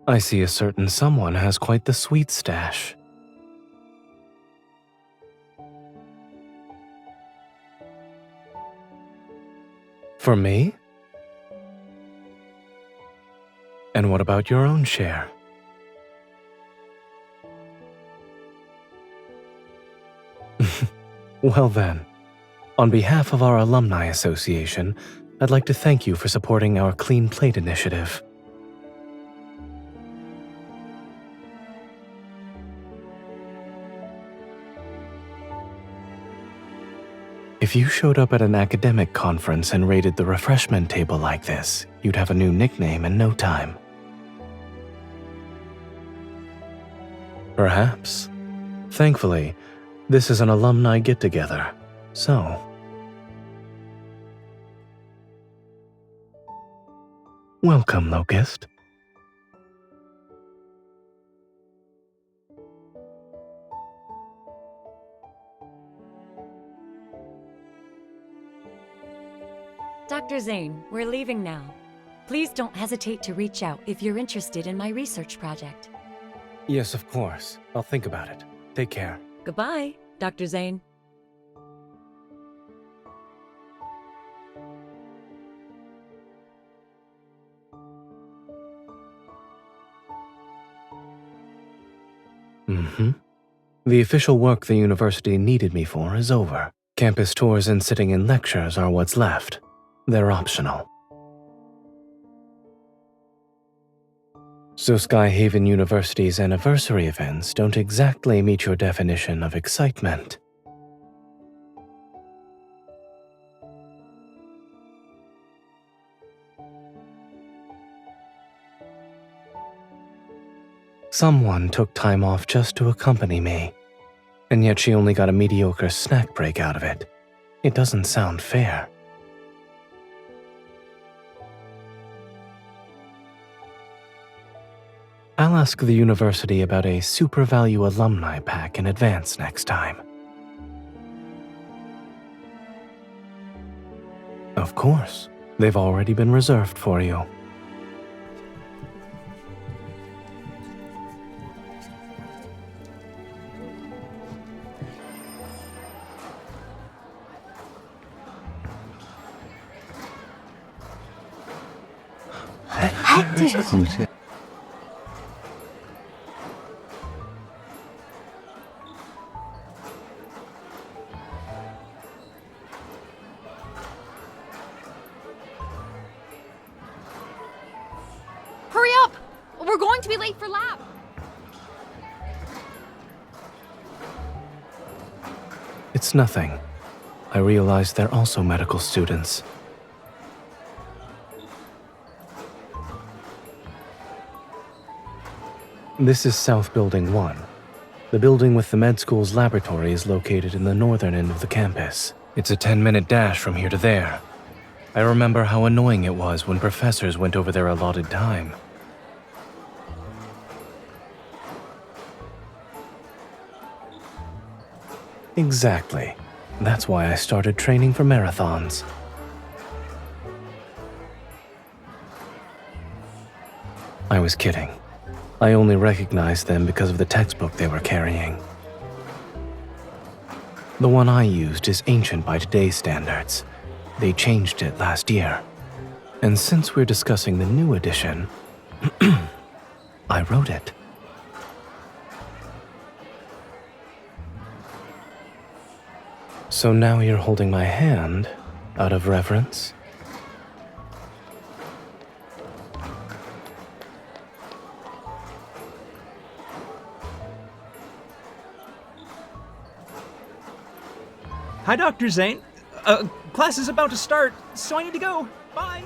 I see a certain someone has quite the sweet stash. For me? And what about your own share? Well then, on behalf of our Alumni Association, I'd like to thank you for supporting our Clean Plate initiative. If you showed up at an academic conference and raided the refreshment table like this, you'd have a new nickname in no time. Perhaps. Thankfully, this is an alumni get-together, so... Welcome, Locust. Dr. Zayne, we're leaving now. Please don't hesitate to reach out if you're interested in my research project. Yes, of course. I'll think about it. Take care. Goodbye, Dr. Zayne. The official work the university needed me for is over. Campus tours and sitting in lectures are what's left. They're optional. So Skyhaven University's anniversary events don't exactly meet your definition of excitement. Someone took time off just to accompany me, and yet she only got a mediocre snack break out of it. It doesn't sound fair. I'll ask the university about a super value alumni pack in advance next time. Of course, they've already been reserved for you. Hurry up! We're going to be late for lab! It's nothing. I realize they're also medical students. This is South Building 1. The building with the med school's laboratory is located in the northern end of the campus. It's a 10-minute dash from here to there. I remember how annoying it was when professors went over their allotted time. Exactly. That's why I started training for marathons. I was kidding. I only recognized them because of the textbook they were carrying. The one I used is ancient by today's standards. They changed it last year. And since we're discussing the new edition, I wrote it. So now you're holding my hand out of reverence? Hi, Dr. Zayne. Class is about to start, so I need to go. Bye.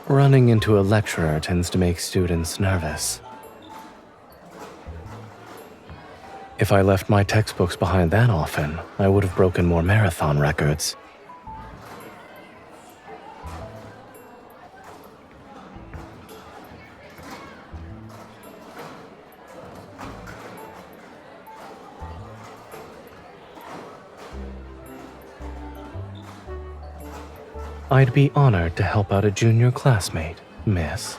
Running into a lecturer tends to make students nervous. If I left my textbooks behind that often, I would have broken more marathon records. I'd be honored to help out a junior classmate, miss.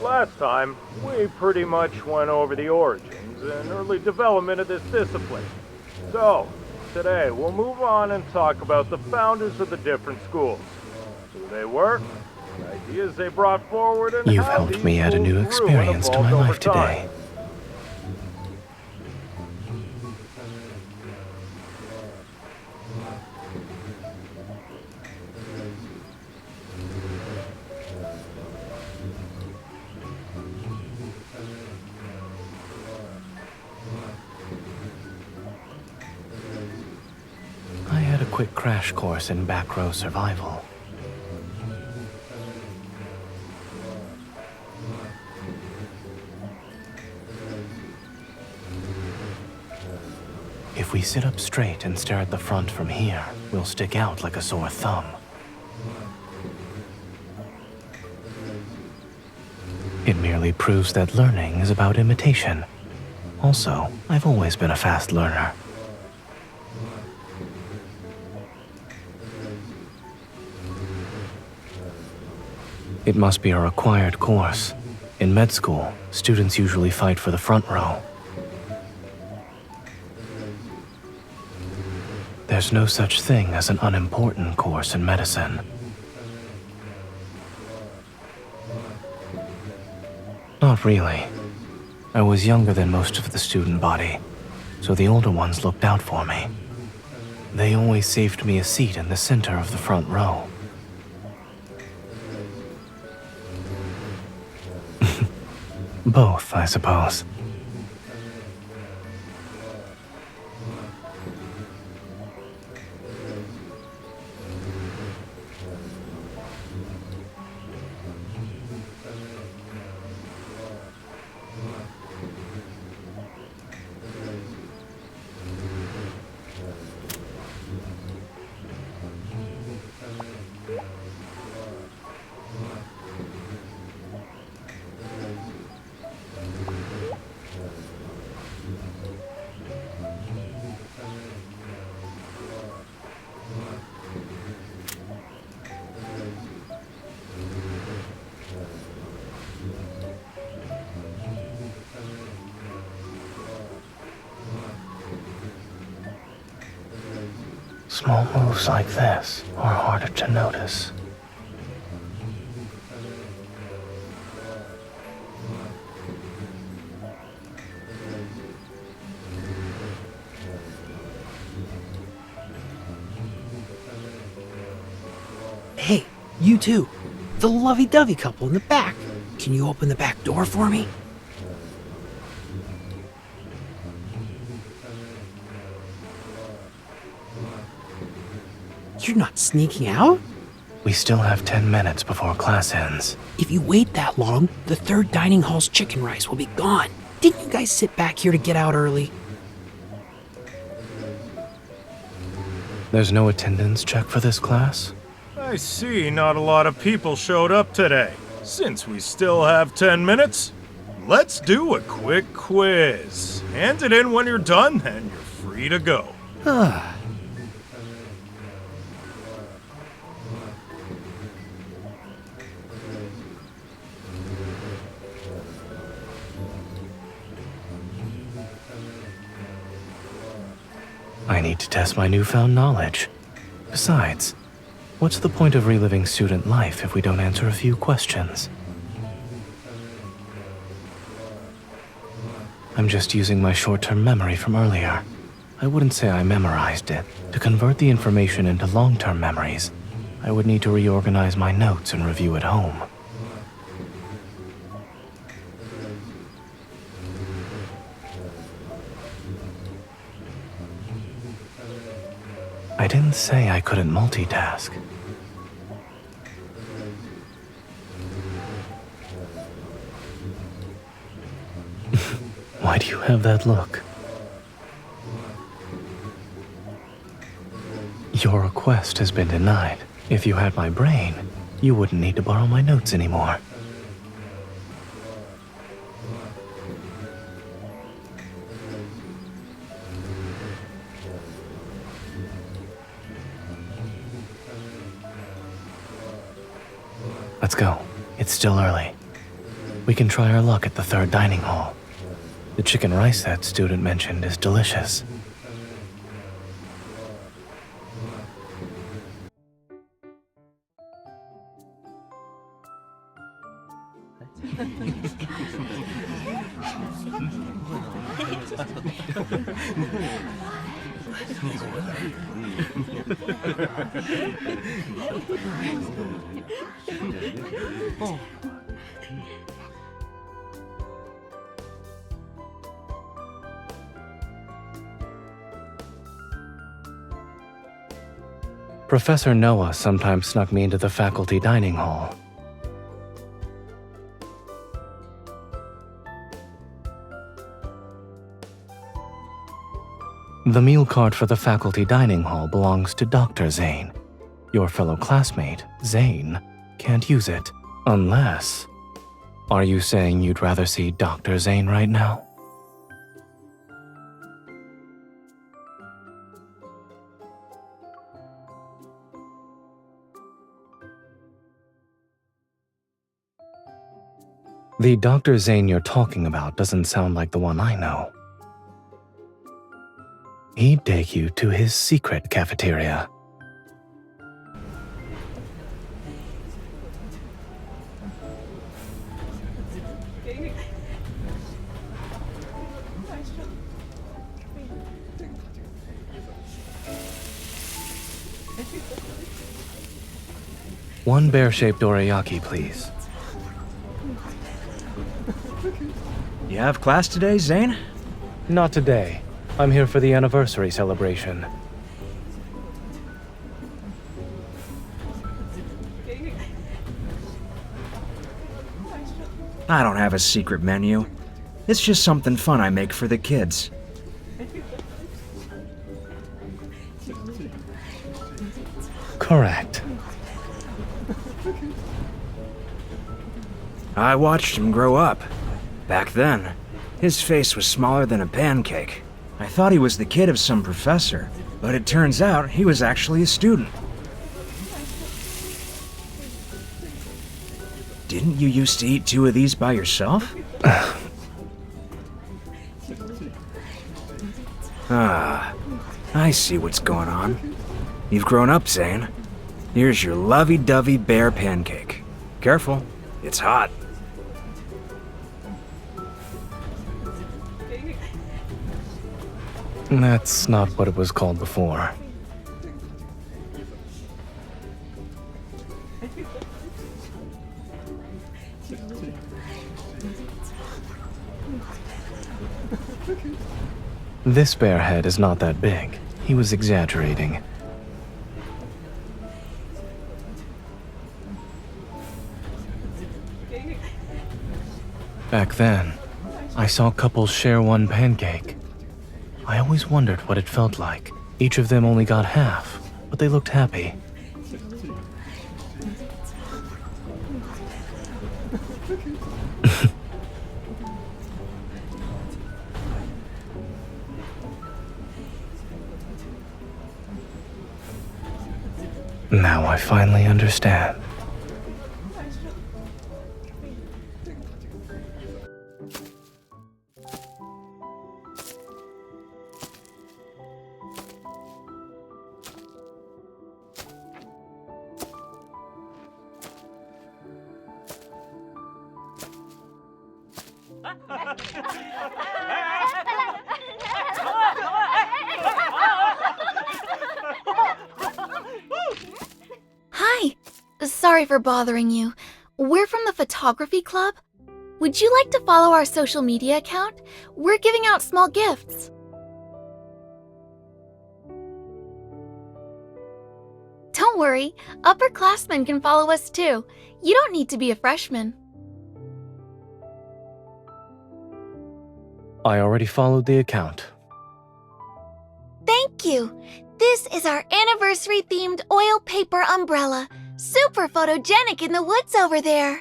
Last time, we pretty much went over the origins and early development of this discipline. So, today we'll move on and talk about the founders of the different schools. Who they were, the ideas they brought forward, and You've how helped these me add a new schools grew and experience to my evolved over life today. time. I had a quick crash course in back row survival. If we sit up straight and stare at the front from here, we'll stick out like a sore thumb. It merely proves that learning is about imitation. Also, I've always been a fast learner. It must be a required course. In med school, students usually fight for the front row. There's no such thing as an unimportant course in medicine. Not really. I was younger than most of the student body, so the older ones looked out for me. They always saved me a seat in the center of the front row. Both, I suppose. Small moves like this are harder to notice. Hey, you two. The lovey-dovey couple in the back. Can you open the back door for me? You're not sneaking out? We still have 10 minutes before class ends. If you wait that long, the third dining hall's chicken rice will be gone. Didn't you guys sit back here to get out early? There's no attendance check for this class? I see not a lot of people showed up today. Since we still have 10 minutes, let's do a quick quiz. Hand it in when you're done, and you're free to go. I need to test my newfound knowledge. Besides, what's the point of reliving student life if we don't answer a few questions? I'm just using my short-term memory from earlier. I wouldn't say I memorized it. To convert the information into long-term memories, I would need to reorganize my notes and review at home. I didn't say I couldn't multitask. Why do you have that look? Your request has been denied. If you had my brain, you wouldn't need to borrow my notes anymore. Let's go. It's still early. We can try our luck at the third dining hall. The chicken rice that student mentioned is delicious. Professor Noah sometimes snuck me into the faculty dining hall. The meal card for the faculty dining hall belongs to Dr. Zayne. Your fellow classmate, Zayne, can't use it unless... Are you saying you'd rather see Dr. Zayne right now? The Dr. Zayne you're talking about doesn't sound like the one I know. He'd take you to his secret cafeteria. One bear-shaped dorayaki, please. You have class today, Zayne? Not today. I'm here for the anniversary celebration. I don't have a secret menu. It's just something fun I make for the kids. Correct. I watched him grow up. Back then, his face was smaller than a pancake. I thought he was the kid of some professor, but it turns out he was actually a student. Didn't you used to eat 2 of these by yourself? Ah, I see what's going on. You've grown up, Zayne. Here's your lovey-dovey bear pancake. Careful, it's hot. That's not what it was called before. This bear head is not that big. He was exaggerating. Back then, I saw couples share one pancake. I always wondered what it felt like. Each of them only got half, but they looked happy. Now I finally understand. Hi. Sorry for bothering you. We're from the photography club. Would you like to follow our social media account? We're giving out small gifts. Don't worry, upperclassmen can follow us too. You don't need to be a freshman. I already followed the account. Thank you. This is our anniversary-themed oil paper umbrella. Super photogenic in the woods over there.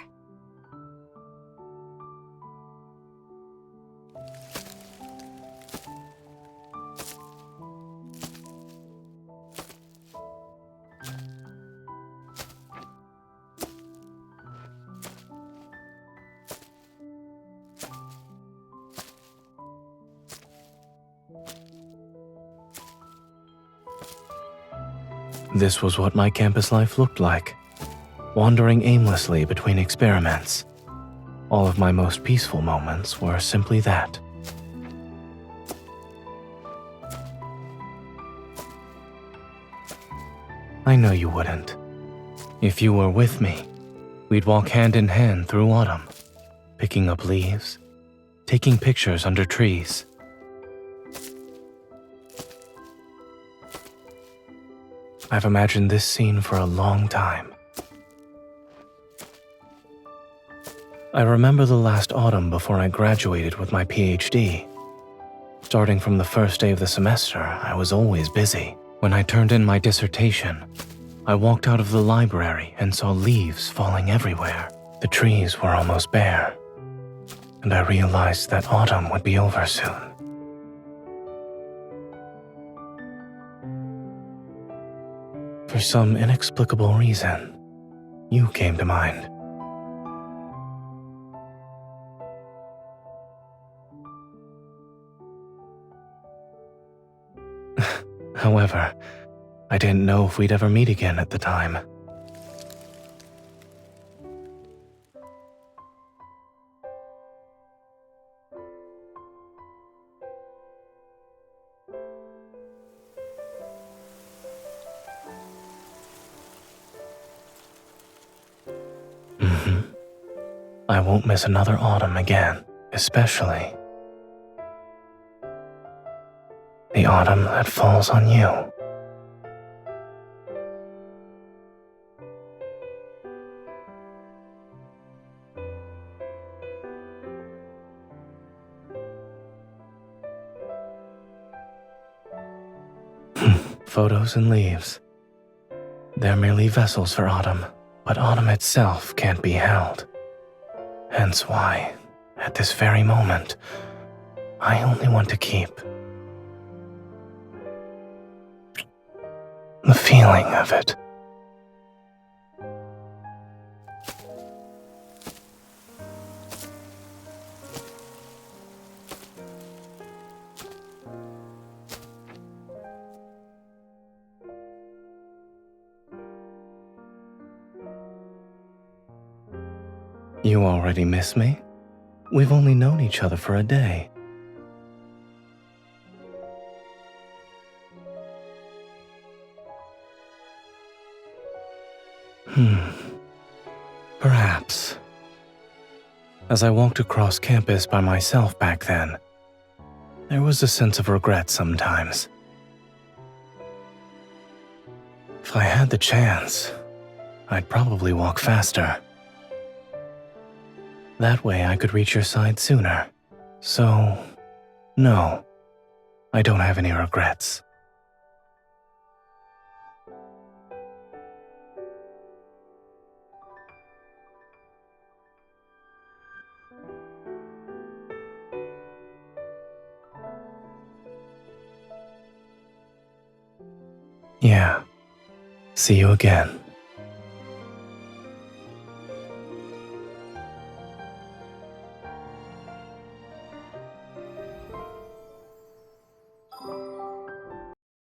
This was what my campus life looked like, wandering aimlessly between experiments. All of my most peaceful moments were simply that. I know you wouldn't. If you were with me, we'd walk hand in hand through autumn, picking up leaves, taking pictures under trees. I've imagined this scene for a long time. I remember the last autumn before I graduated with my PhD. Starting from the first day of the semester, I was always busy. When I turned in my dissertation, I walked out of the library and saw leaves falling everywhere. The trees were almost bare, and I realized that autumn would be over soon. For some inexplicable reason, you came to mind. However, I didn't know if we'd ever meet again at the time. I won't miss another autumn again, especially the autumn that falls on you. Photos and leaves. They're merely vessels for autumn, but autumn itself can't be held. Hence why, at this very moment, I only want to keep the feeling of it. You already miss me? We've only known each other for a day. Perhaps. As I walked across campus by myself back then, there was a sense of regret sometimes. If I had the chance, I'd probably walk faster. That way I could reach your side sooner. So, no, I don't have any regrets. Yeah, see you again.